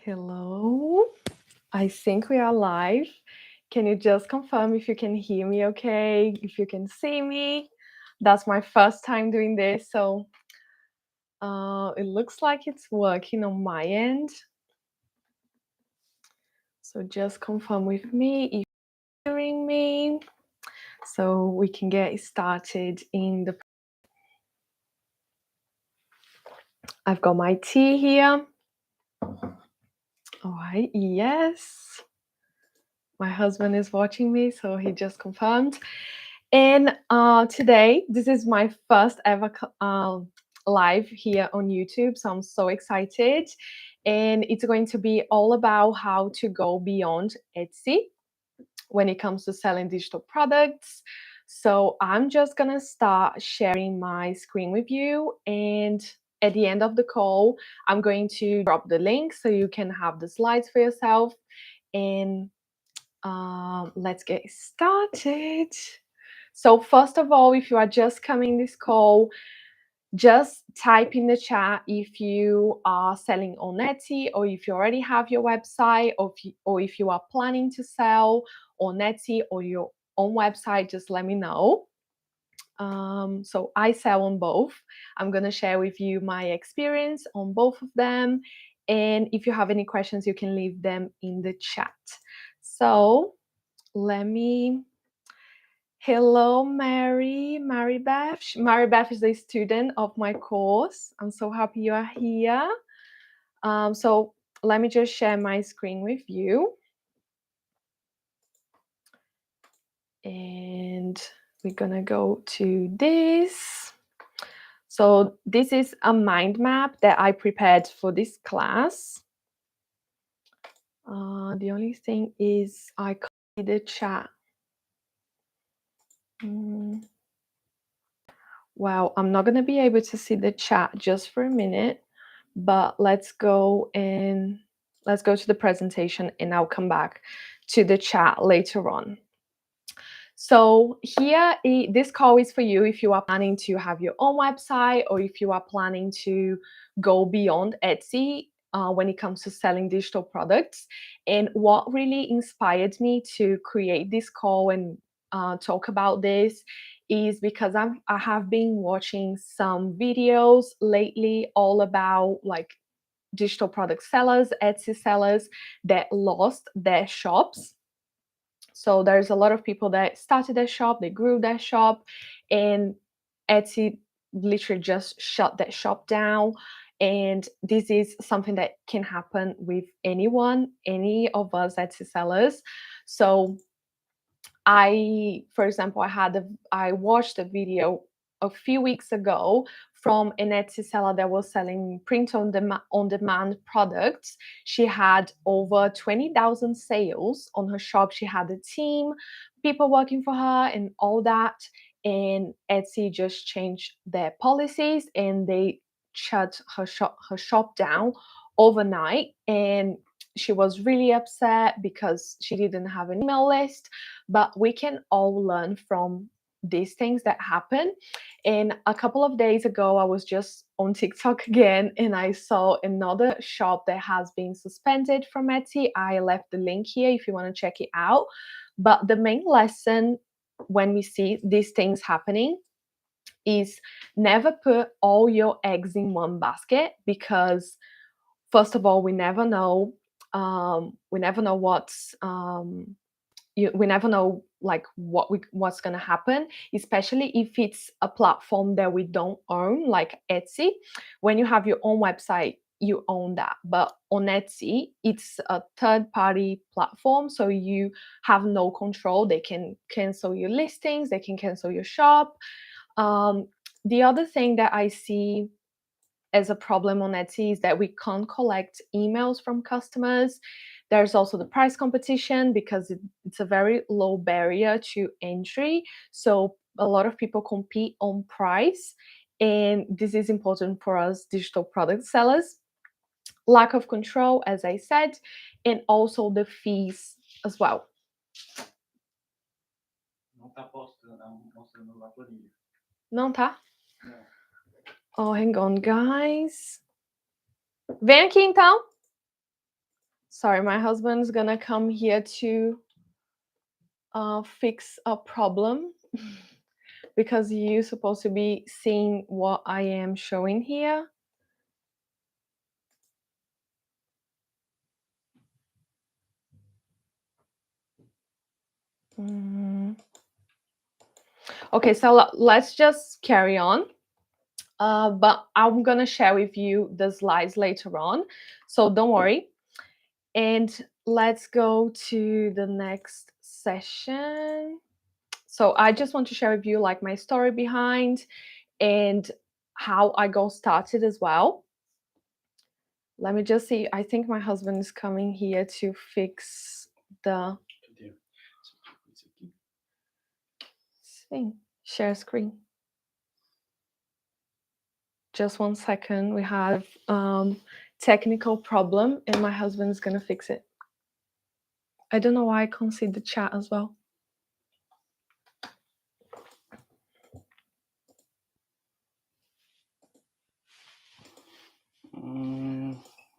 Hello, I think we are live. Can you just confirm if you can hear me okay? If you can see me? That's my first time doing this, so it looks like it's working on my end. So just confirm with me if you're hearing me, so we can get started in the... I've got my tea here. All right, yes. My husband is watching me, so he just confirmed. And today, this is my first ever live here on YouTube, so I'm so excited. And it's going to be all about how to go beyond Etsy when it comes to selling digital products. So I'm just gonna start sharing my screen with you, and at the end of the call, I'm going to drop the link so you can have the slides for yourself. And let's get started. So first of all, if you are just coming this call, just type in the chat if you are selling on Etsy, or if you already have your website, or if you are planning to sell on Etsy or your own website, just let me know. So I sell on both. I'm going to share with you my experience on both of them. And if you have any questions, you can leave them in the chat. So let me... Hello, Mary Beth. Mary Beth is a student of my course. I'm so happy you are here. So let me just share my screen with you. And we're gonna go to this. So this is a mind map that I prepared for this class. The only thing is I can't see the chat. Well, I'm not gonna be able to see the chat just for a minute, but let's go to the presentation and I'll come back to the chat later on. So here, this call is for you if you are planning to have your own website, or if you are planning to go beyond Etsy when it comes to selling digital products. And what really inspired me to create this call and talk about this is because I have been watching some videos lately all about like digital product sellers, Etsy sellers that lost their shops. So there's a lot of people that started their shop, they grew their shop, and Etsy literally just shut that shop down. And this is something that can happen with anyone, any of us Etsy sellers. So for example, I watched a video a few weeks ago from an Etsy seller that was selling print on demand products. She had over 20,000 sales on her shop. She had a team, people working for her, and all that. And Etsy just changed their policies and they shut her shop down overnight. And she was really upset because she didn't have an email list. But we can all learn from these things that happen. And a couple of days ago, I was just on TikTok again and I saw another shop that has been suspended from Etsy. I left the link here if you want to check it out. But the main lesson when we see these things happening is never put all your eggs in one basket, because first of all, we never know what's we never know like what's going to happen, especially if it's a platform that we don't own, like Etsy. When you have your own website, you own that, but on Etsy it's a third-party platform, so you have no control. They can cancel your listings, they can cancel your shop. The other thing that I see as a problem on Etsy is that we can't collect emails from customers. There's also the price competition because it's a very low barrier to entry. So a lot of people compete on price. And this is important for us digital product sellers. Lack of control, as I said, and also the fees as well. Não tá mostrando a planilha. Não tá? Não. Oh, hang on, guys. Vem aqui então. Sorry, my husband's gonna come here to fix a problem because you're supposed to be seeing what I am showing here. Okay, so let's just carry on. But I'm gonna share with you the slides later on, so don't worry. And let's go to the next session. So I just want to share with you like my story behind and how I got started as well. Let me just see. I think my husband is coming here to fix the thing. Share screen. Just 1 second. We have technical problem and my husband's gonna fix it. I don't know why I can't see the chat as well.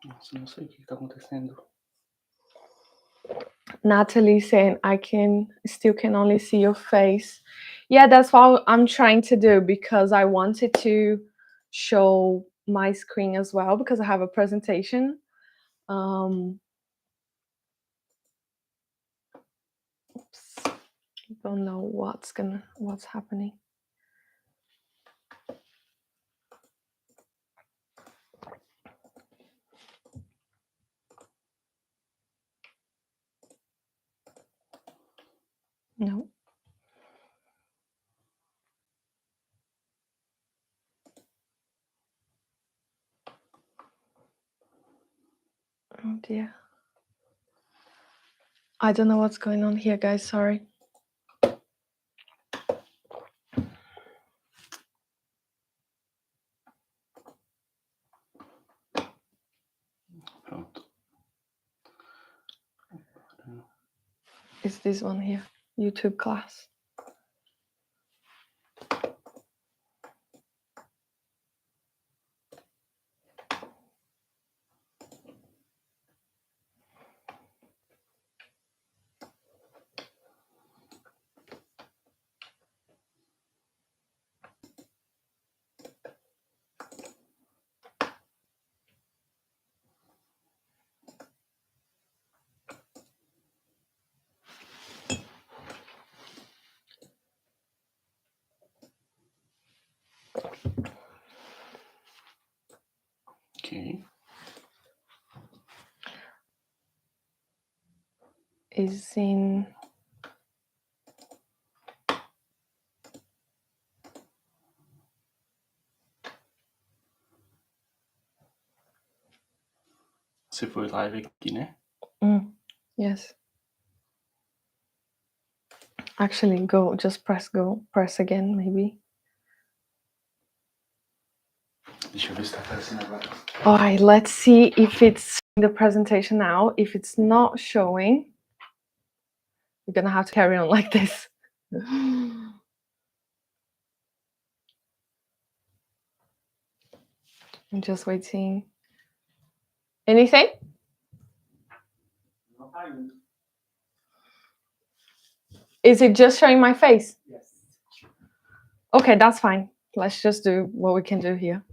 Nossa, não sei o que está acontecendo. Natalie saying I still can only see your face. Yeah, that's what I'm trying to do because I wanted to show my screen as well because I have a presentation. Oops. Don't know what's happening. No. Oh dear. I don't know what's going on here, guys. Sorry. Pronto. It's this one here, YouTube class. Ok. Is in Você foi live aqui, né? yes. Actually, just press again, maybe. Deixa eu ver se tá aparecendo agora. All right, let's see if it's in the presentation now. If it's not showing, we're gonna have to carry on like this. I'm just waiting. Anything? Não tá indo. Is it just showing my face? Yes. Okay, that's fine. Let's just do what we can do here.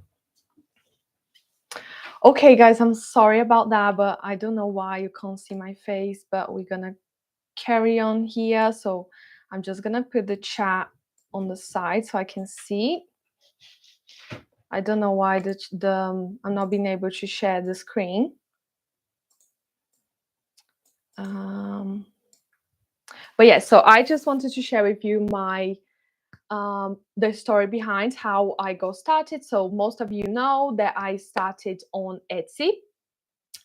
Okay, guys, I'm sorry about that, but I don't know why you can't see my face, but we're gonna carry on here. So I'm just gonna put the chat on the side so I can see. I don't know why I'm not being able to share the screen. But yeah, so I just wanted to share with you my the story behind how I got started. So most of you know that I started on Etsy,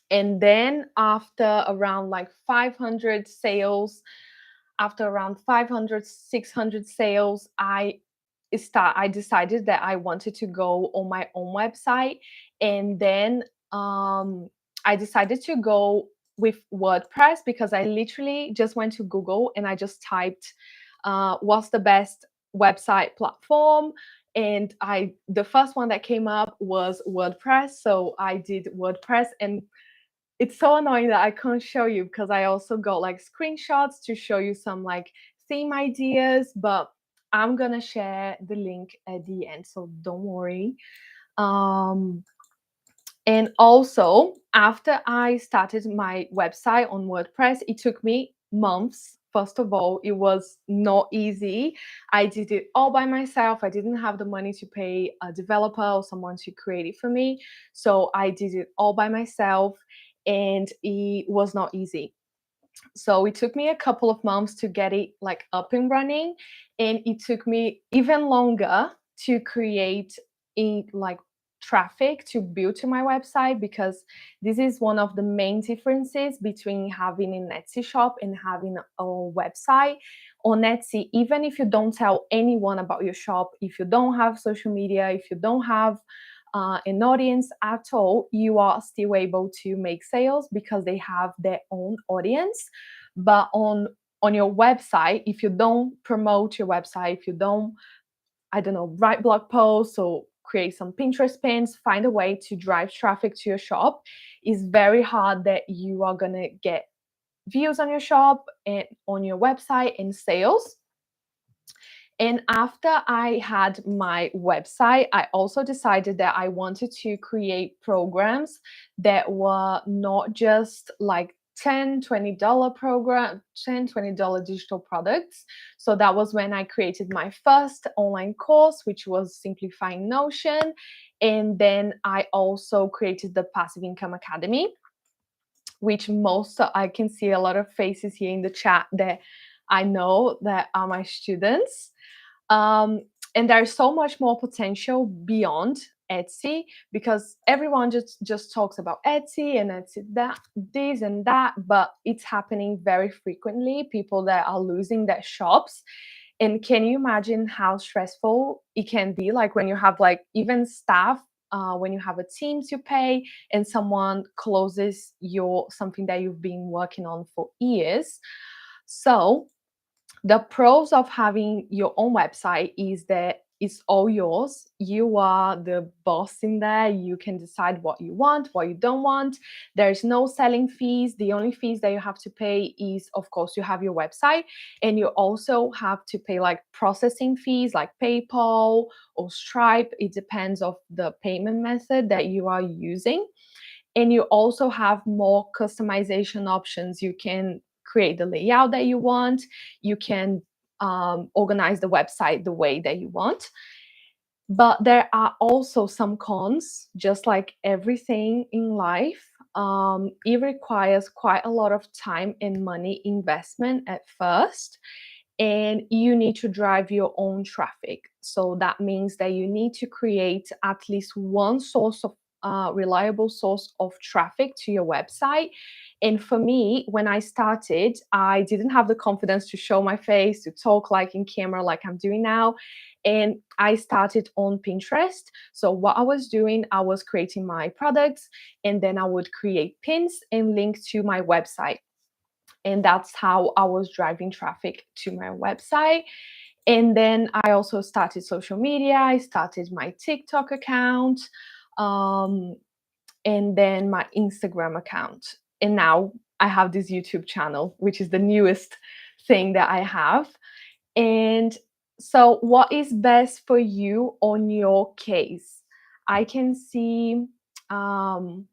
and then after around like 500 sales, after around 500 600 sales, I decided that I wanted to go on my own website, and then I decided to go with WordPress because I literally just went to Google and I just typed what's the best website platform, and the first one that came up was WordPress. So I did WordPress, and it's so annoying that I can't show you because I also got like screenshots to show you some like theme ideas, but I'm gonna share the link at the end, so don't worry. Um, and also, after I started my website on WordPress, it took me months. First of all, it was not easy. I did it all by myself. I didn't have the money to pay a developer or someone to create it for me. So I did it all by myself, and it was not easy. So it took me a couple of months to get it like up and running, and it took me even longer to create in like traffic to build to my website, because this is one of the main differences between having an Etsy shop and having a website. On Etsy, even if you don't tell anyone about your shop, if you don't have social media, if you don't have an audience at all, you are still able to make sales because they have their own audience. But on your website, if you don't promote your website, if you don't, I don't know, write blog posts or create some Pinterest pins, find a way to drive traffic to your shop, it's very hard that you are gonna get views on your shop and on your website and sales. And after I had my website, I also decided that I wanted to create programs that were not just like $10, $20 program, $10, $20 digital products. So that was when I created my first online course, which was Simplifying Notion. And then I also created the Passive Income Academy, which most I can see a lot of faces here in the chat that I know that are my students. Um, and there's so much more potential beyond Etsy, because everyone just talks about Etsy and Etsy that this and that, but it's happening very frequently. People that are losing their shops. And can you imagine how stressful it can be? Like when you have like even staff, when you have a team to pay and someone closes your something that you've been working on for years. So the pros of having your own website is that it's all yours. You are the boss in there. You can decide what you want, what you don't want. There's no selling fees. The only fees that you have to pay is, of course, you have your website, and you also have to pay like processing fees like PayPal or Stripe. It depends of the payment method that you are using. And you also have more customization options. You can create the layout that you want. You can organize the website the way that you want. But there are also some cons, just like everything in life. It requires quite a lot of time and money investment at first, and you need to drive your own traffic. So that means that you need to create at least one source of reliable source of traffic to your website. And for me, when I started, I didn't have the confidence to show my face, to talk like in camera, like I'm doing now. And I started on Pinterest. So what I was doing, I was creating my products, and then I would create pins and link to my website. And that's how I was driving traffic to my website. And then I also started social media. I started my TikTok account, um, and then my Instagram account. And now I have this YouTube channel, which is the newest thing that I have. And so, what is best for you on your case? I can see. Um,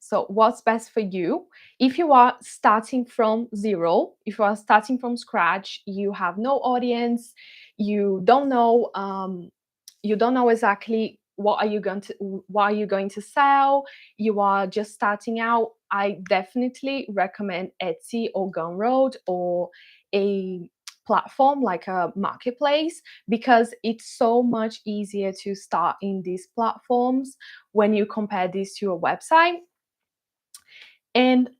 so, what's best for you? If you are starting from zero, if you are starting from scratch, you have no audience, you don't know, you don't know exactly what are you going to sell. You are just starting out. I definitely recommend Etsy or Gumroad or a platform like a marketplace, because it's so much easier to start in these platforms when you compare this to a website. And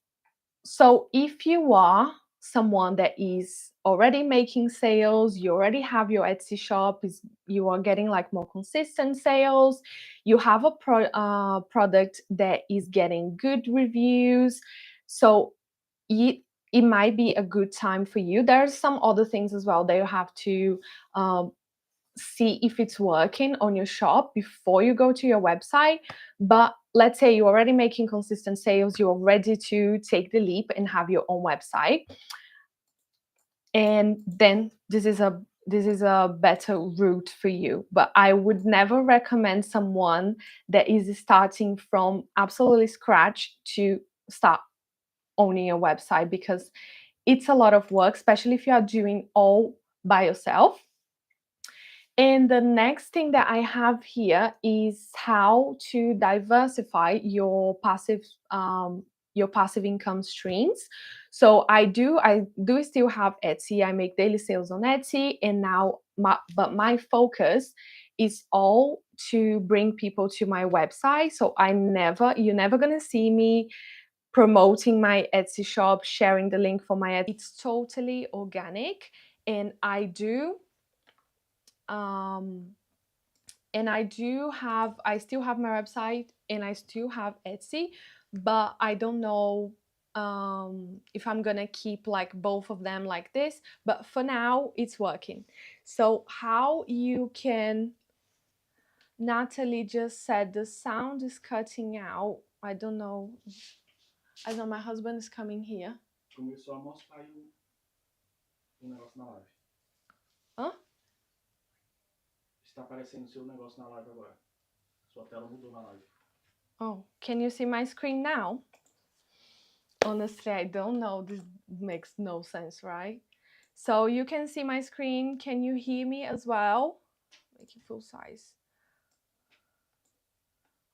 so, if you are someone that is already making sales, you already have your Etsy shop, is you are getting like more consistent sales, you have a product that is getting good reviews, so it it might be a good time for you. There's some other things as well that you have to um, see if it's working on your shop before you go to your website. But let's say you're already making consistent sales, you're ready to take the leap and have your own website, and then this is a better route for you. But I would never recommend someone that is starting from absolutely scratch to start owning your website, because it's a lot of work, especially if you are doing all by yourself. And the next thing that I have here is how to diversify your passive income streams. So I do still have Etsy. I make daily sales on Etsy, and now my focus is all to bring people to my website. So you're never gonna see me promoting my Etsy shop, sharing the link for my Etsy. It's totally organic, and um I still have my website and I still have Etsy, but I don't know if I'm gonna keep like both of them like this. But for now, it's working. So how you can Natalie just said the sound is cutting out. I don't know. I know my husband is coming here. Começou a mostrar aí o negócio na live. Hã? Está aparecendo o seu negócio na live agora. Sua tela mudou na live. Oh, can you see my screen now? Honestly, I don't know. This makes no sense, right? So you can see my screen. Can you hear me as well? Make it full size.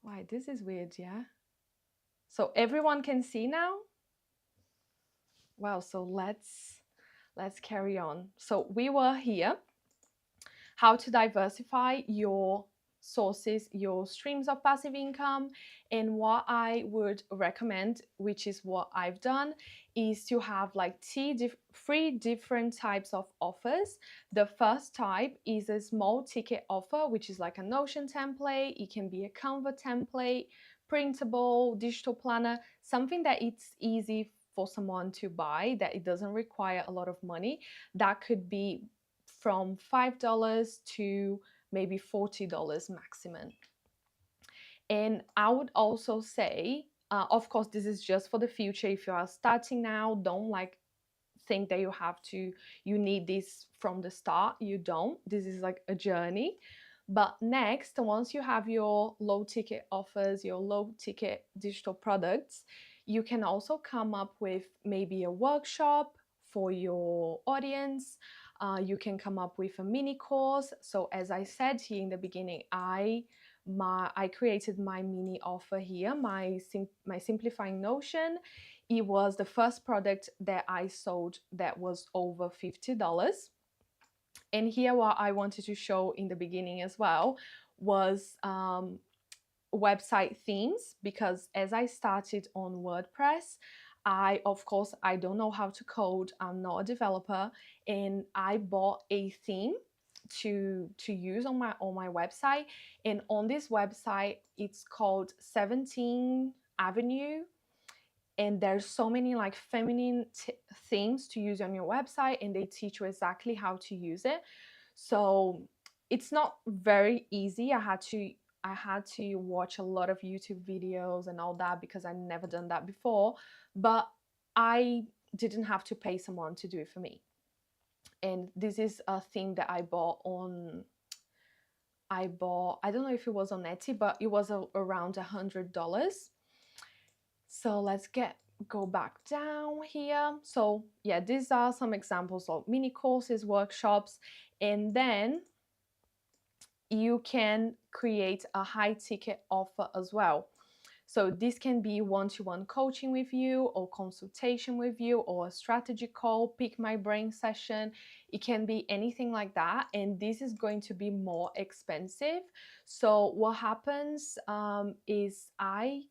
Why, this is weird, yeah? So everyone can see now? Wow, so let's carry on. So we were here. How to diversify your sources, your streams of passive income. And what I would recommend, which is what I've done, is to have like three different types of offers. The first type is a small ticket offer, which is like a Notion template. It can be a Canva template, printable, digital planner, something that it's easy for someone to buy, that it doesn't require a lot of money. That could be from $5 to maybe $40 maximum. And I would also say, of course, this is just for the future. If you are starting now, don't like think that you need this from the start. You don't. This is like a journey. But next, once you have your low ticket offers, your low ticket digital products, you can also come up with maybe a workshop for your audience. You can come up with a mini course. So as I said here in the beginning, I created my mini offer here, my simplifying Notion. It was the first product that I sold that was over $50. And here, what I wanted to show in the beginning as well was website themes, because as I started on WordPress, of course I don't know how to code. I'm not a developer, and I bought a theme to use on my website. And on this website, it's called 17 Avenue, and there's so many like feminine things to use on your website, and they teach you exactly how to use it. So it's not very easy. I had to watch a lot of YouTube videos and all that, because I never done that before, but I didn't have to pay someone to do it for me. And this is a thing that I don't know if it was on Etsy, but it was around $100. So let's go back down here. So yeah, these are some examples of mini courses, workshops, and then you can create a high ticket offer as well. So this can be one-to-one coaching with you, or consultation with you, or a strategy call, pick my brain session. It can be anything like that, and this is going to be more expensive. So what happens is I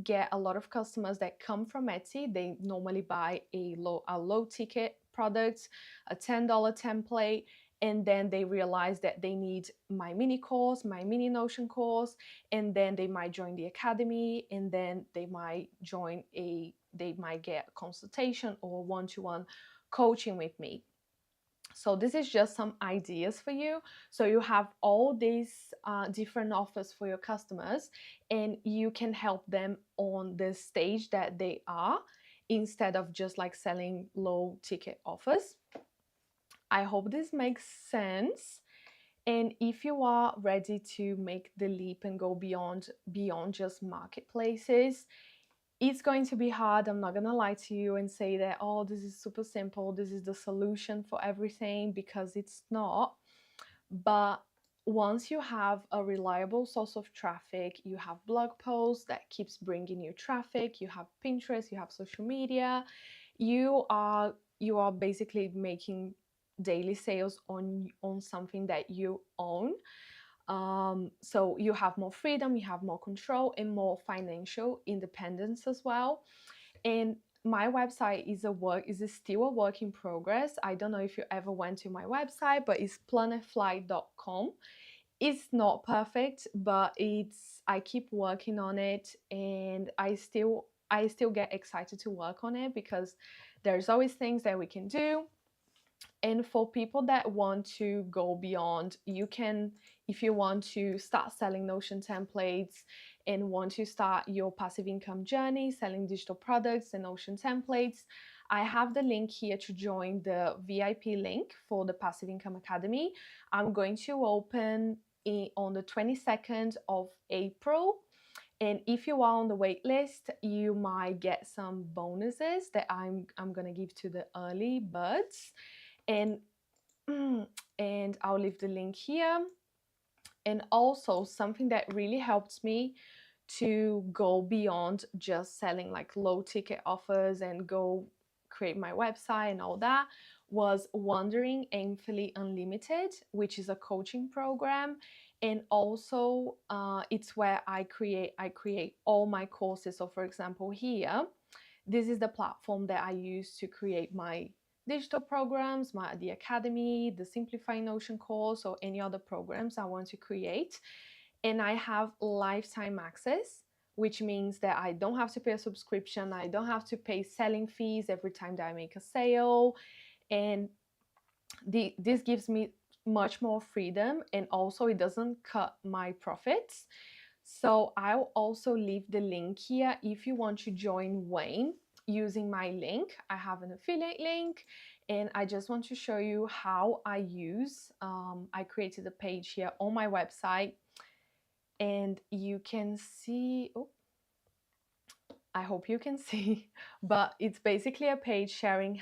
get a lot of customers that come from Etsy. They normally buy a low ticket product, a $10 template, and then they realize that they need my mini course, my mini Notion course, and then they might join the academy, and then they might get a consultation or one-to-one coaching with me. So this is just some ideas for you. So you have all these different offers for your customers, and you can help them on the stage that they are, instead of just like selling low ticket offers. I hope this makes sense. And if you are ready to make the leap and go beyond just marketplaces, it's going to be hard. I'm not going to lie to you and say that, oh, this is super simple, this is the solution for everything, because it's not. But once you have a reliable source of traffic, you have blog posts that keeps bringing you traffic, you have Pinterest, you have social media, you are basically making daily sales on something that you own. So you have more freedom, you have more control, and more financial independence as well. And my website is still a work in progress. I don't know if you ever went to my website, but it's planetfly.com. It's not perfect, but I keep working on it, and I still get excited to work on it, because there's always things that we can do. And for people that want to go beyond, you can, if you want to start selling Notion templates and want to start your passive income journey selling digital products and Notion templates, I have the link here to join the VIP link for the Passive Income Academy. I'm going to open it on the 22nd of April. And if you are on the wait list, you might get some bonuses that I'm going to give to the early birds. And and I'll leave the link here. And also, something that really helped me to go beyond just selling like low ticket offers and go create my website and all that was Wandering Aimfully Unlimited, which is a coaching program. And also it's where I create all my courses. So for example, here, this is the platform that I use to create my digital programs, the academy, the Simplify Notion course, or any other programs I want to create. And I have lifetime access, which means that I don't have to pay a subscription, I don't have to pay selling fees every time that I make a sale. And this gives me much more freedom, and also it doesn't cut my profits. So I'll also leave the link here if you want to join Wayne using my link. I have an affiliate link, and I just want to show you how I created a page here on my website, and you can see, I hope you can see, but it's basically a page sharing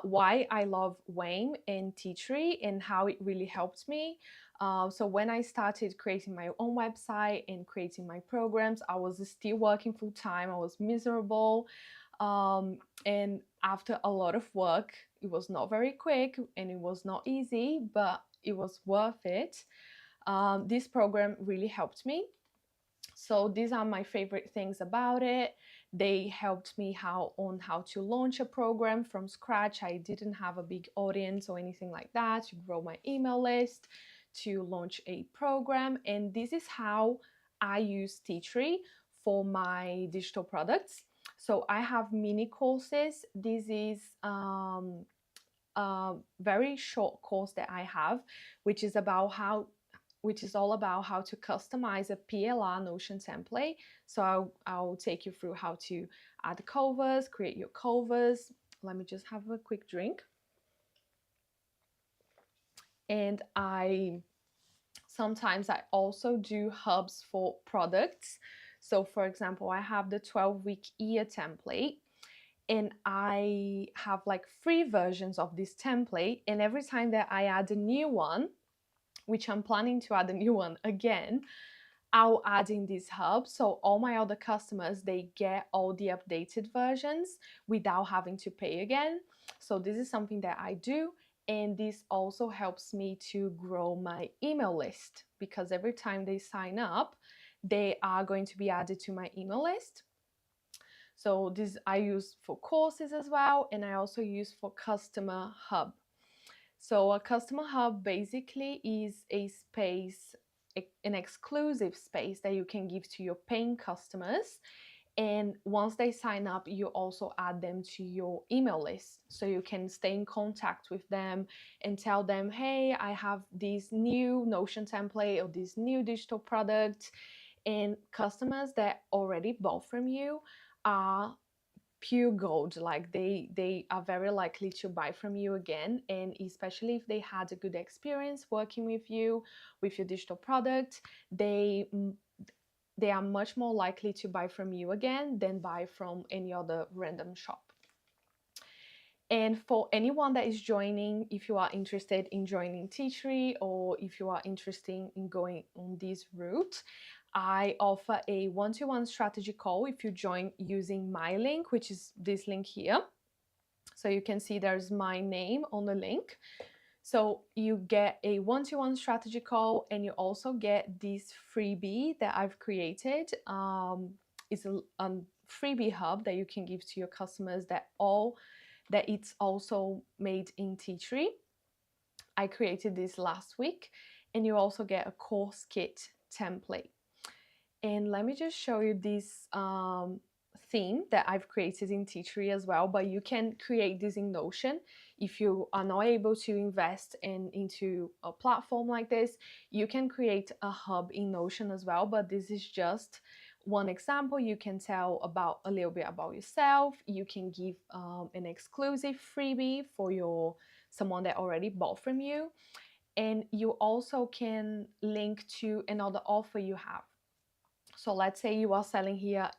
why I love Wayne and Teachery and how it really helped me. So when I started creating my own website and creating my programs, I was still working full time. I was miserable. And after a lot of work, it was not very quick and it was not easy, but it was worth it. This program really helped me. So these are my favorite things about it. They helped me how to launch a program from scratch. I didn't have a big audience or anything like that to grow my email list, to launch a program. And this is how I use Teachery for my digital products. So I have mini courses. This is a very short course that I have, which is all about how to customize a PLR Notion template. So I'll take you through how to add covers, create your covers. Let me just have a quick drink. And sometimes I also do hubs for products. So for example, I have the 12-week ear template, and I have like 3 versions of this template. And every time that I add a new one, which I'm planning to add a new one again, I'll add in this hub. So all my other customers, they get all the updated versions without having to pay again. So this is something that I do. And this also helps me to grow my email list, because every time they sign up, they are going to be added to my email list. So this I use for courses as well, and I also use for customer hub. So a customer hub basically is a space, an exclusive space that you can give to your paying customers. And once they sign up, you also add them to your email list so you can stay in contact with them and tell them, hey, I have this new Notion template or this new digital product. And customers that already bought from you are pure gold. Like they are very likely to buy from you again, and especially if they had a good experience working with you with your digital product, they are much more likely to buy from you again than buy from any other random shop. And for anyone that is joining, if you are interested in joining Teachery or if you are interested in going on this route, I offer a one-to-one strategy call if you join using my link, which is this link here. So you can see there's my name on the link. So you get a one-to-one strategy call, and you also get this freebie that I've created. It's a freebie hub that you can give to your customers that it's also made in Teachery. I created this last week, and you also get a course kit template. And let me just show you this theme that I've created in Teachery as well, but you can create this in Notion. If you are not able to invest into a platform like this, you can create a hub in Notion as well, but this is just one example. You can tell about a little bit about yourself. You can give an exclusive freebie for someone that already bought from you, and you also can link to another offer you have. So let's say you are selling here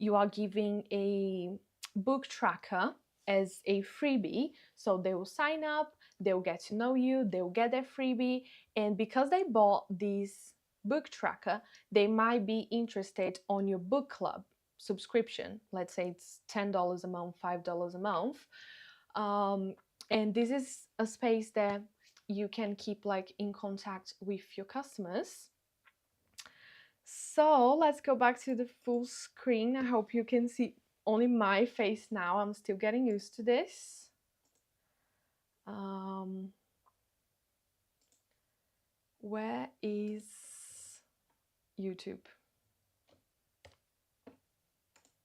you are giving a book tracker as a freebie. So they will sign up, they'll get to know you, they'll get their freebie. And because they bought this book tracker, they might be interested on your book club subscription. Let's say it's $10 a month, $5 a month. And this is a space that you can keep like in contact with your customers. So let's go back to the full screen. I hope you can see only my face now. I'm still getting used to this. Where is YouTube?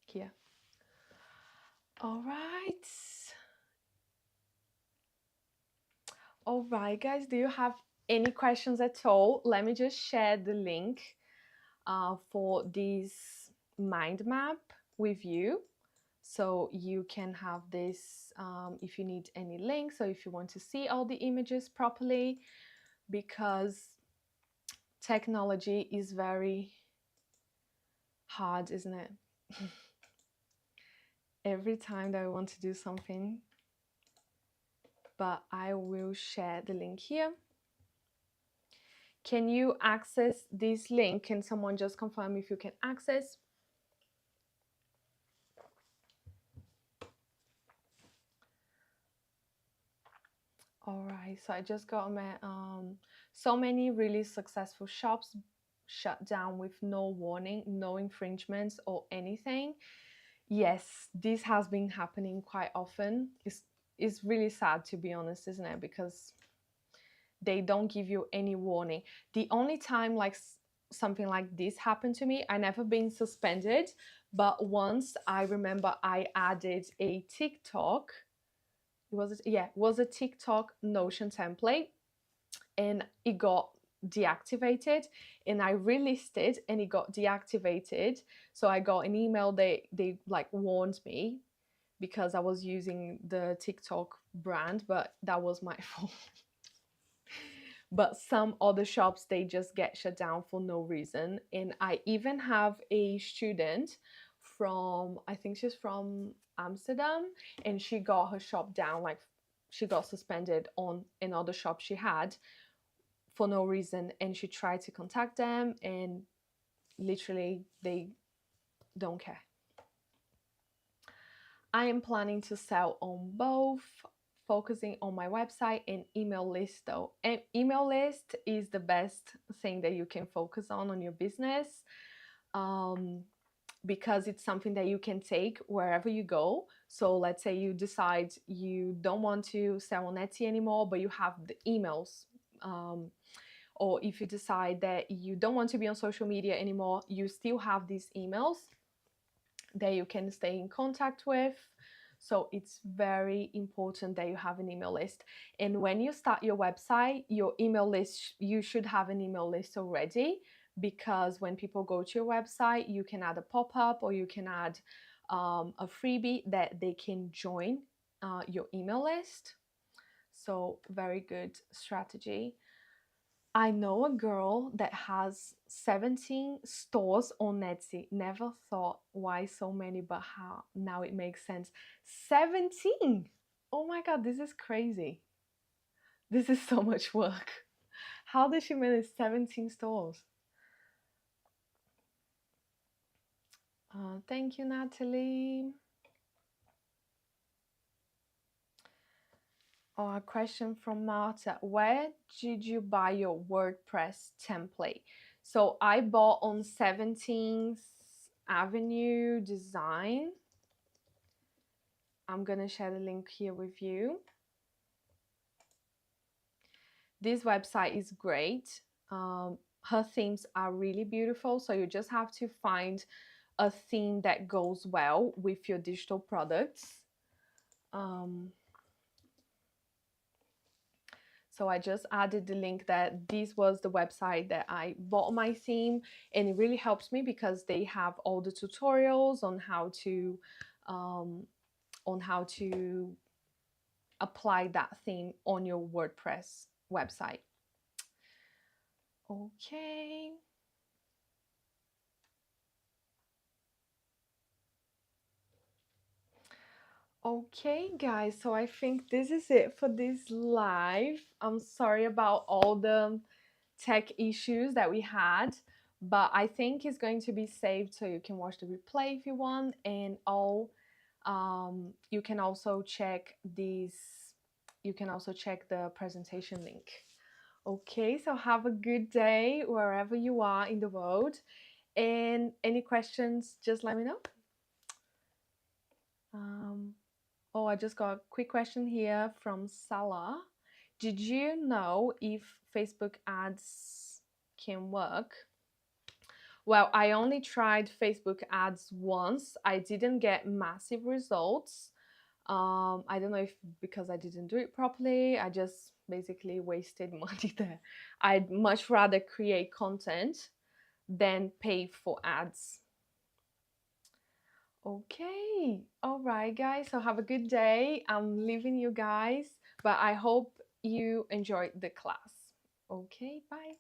Here. All right. All right, guys. Do you have any questions at all? Let me just share the link for this mind map with you. So you can have this if you need any links or if you want to see all the images properly, because technology is very hard, isn't it? Every time that I want to do something, but I will share the link here. Can you access this link? Can someone just confirm if you can access? All right, so I just got my so many really successful shops shut down with no warning, no infringements or anything. Yes, this has been happening quite often. It's really sad, to be honest, isn't it? Because they don't give you any warning. The only time like something like this happened to me, I never been suspended, but once I remember I added a TikTok. It was a TikTok Notion template, and it got deactivated, and I released it and it got deactivated. So I got an email, they like warned me because I was using the TikTok brand, but that was my fault. But some other shops, they just get shut down for no reason. And I even have a student from, I think she's from Amsterdam, and she got her shop down, like she got suspended on another shop she had for no reason, and she tried to contact them and literally they don't care. I am planning to sell on both, focusing on my website and email list though. And email list is the best thing that you can focus on your business, because it's something that you can take wherever you go. So let's say you decide you don't want to sell on Etsy anymore, but you have the emails. Or if you decide that you don't want to be on social media anymore, you still have these emails. that you can stay in contact with. So it's very important that you have an email list. And when you start your website, your email list, you should have an email list already, because when people go to your website, you can add a pop-up or you can add a freebie that they can join your email list. So very good strategy. I know a girl that has 17 stores on Etsy. Never thought why so many, but how now it makes sense. 17! Oh my god, this is crazy. This is so much work. How did she manage 17 stores? Thank you, Natalie. Oh, a question from Marta. Where did you buy your WordPress template? So I bought on 17th Avenue Design. I'm gonna share the link here with you. This website is great. Her themes are really beautiful, so you just have to find a theme that goes well with your digital products. So I just added the link that this was the website that I bought my theme, and it really helps me because they have all the tutorials on how to apply that theme on your WordPress website. Okay. Okay, guys, so I think this is it for this live. I'm sorry about all the tech issues that we had, but I think it's going to be saved so you can watch the replay if you want, and you can also check these. You can also check the presentation link. Okay, so have a good day wherever you are in the world, and any questions, just let me know. Oh, I just got a quick question here from Salah. Did you know if Facebook ads can work? Well, I only tried Facebook ads once. I didn't get massive results. I don't know if because I didn't do it properly, I just basically wasted money there. I'd much rather create content than pay for ads. Okay, all right, guys. So have a good day. I'm leaving you guys, but I hope you enjoyed the class. Okay, bye.